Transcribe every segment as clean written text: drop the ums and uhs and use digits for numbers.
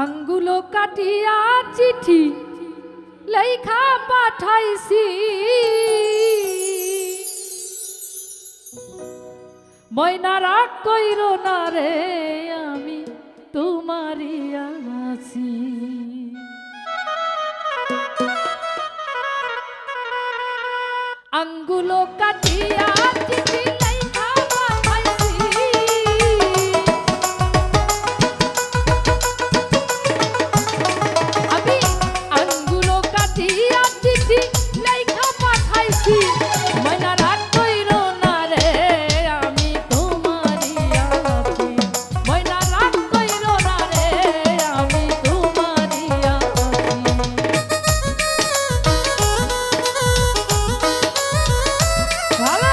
আঙ্গুলো কাটিয়া চিঠি লেখা পাঠাইছি, ময়না রাগ কইরো না রে আমি তোমারই আছি। আঙ্গুলো কাটিয়া চিঠি লেখা পাঠাইছি, আমি আঙ্গুলো কাটিয়া চিঠি লেখা পাঠাইছি, ময়না রাগ কইরো না রে আমি তোমারই আছি, ময়না রাগ কইরো না রে আমি তোমারই আছি। ভালো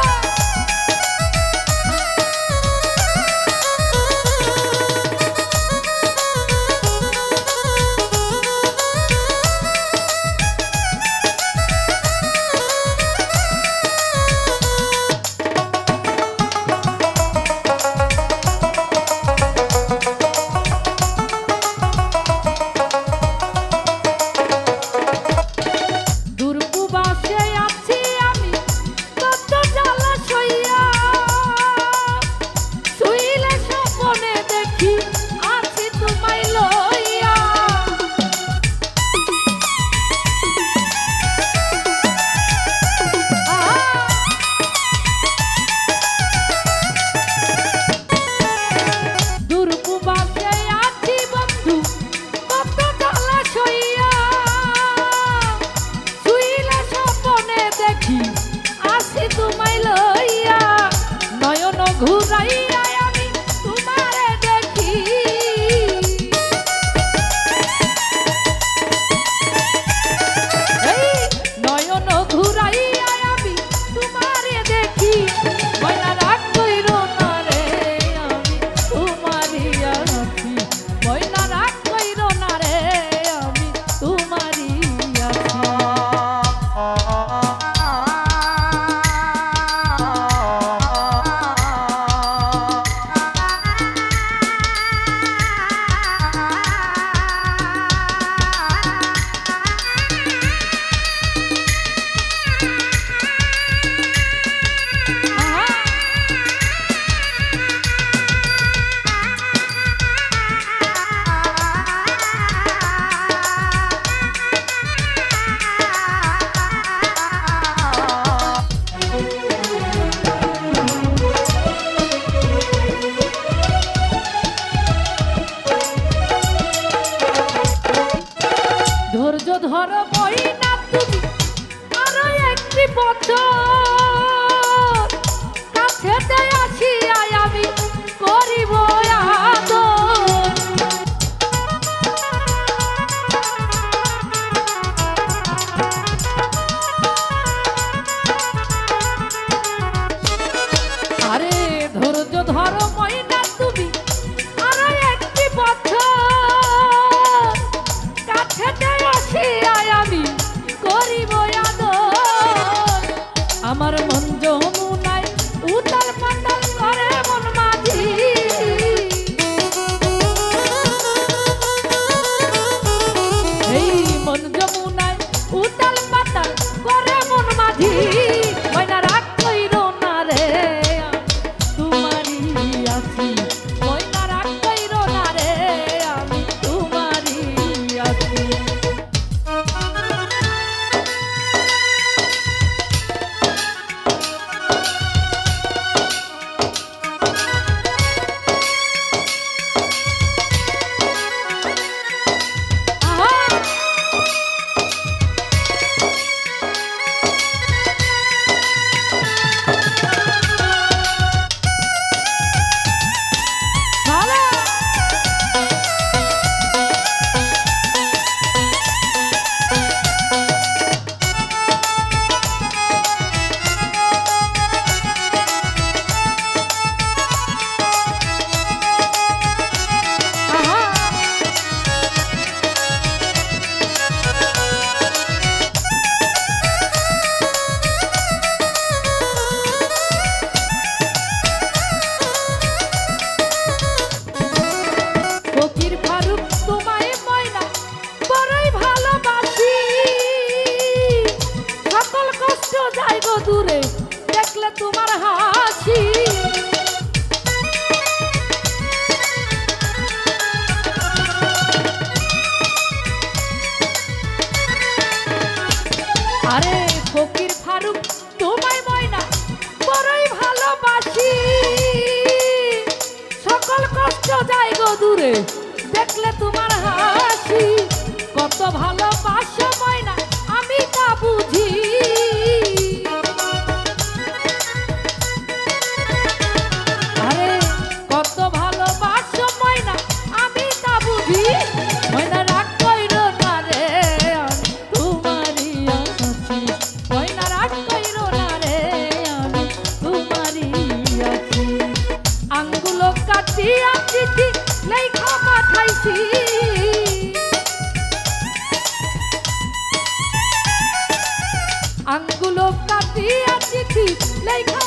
ঘুরাইয়া আমি তোমারে দেখি, নয়ন ঘুরাইয়া আমি তোমারে দেখি, ময়না রাগ কইরো না রে আমি তোমারই আছি, ময়না রাগ কইরো না রে আমি তোমারই আছি। ধৈর্য ধরো ময়না তুমি আরো একটি বছর, কাছেতে আসিয়া আমি করিব আদর। আরে ধৈর্য ধরো ময়না তুমি আরো একটি বছর, কাছেতে আসিয়া আমি করিব আদর। আমার রাইখা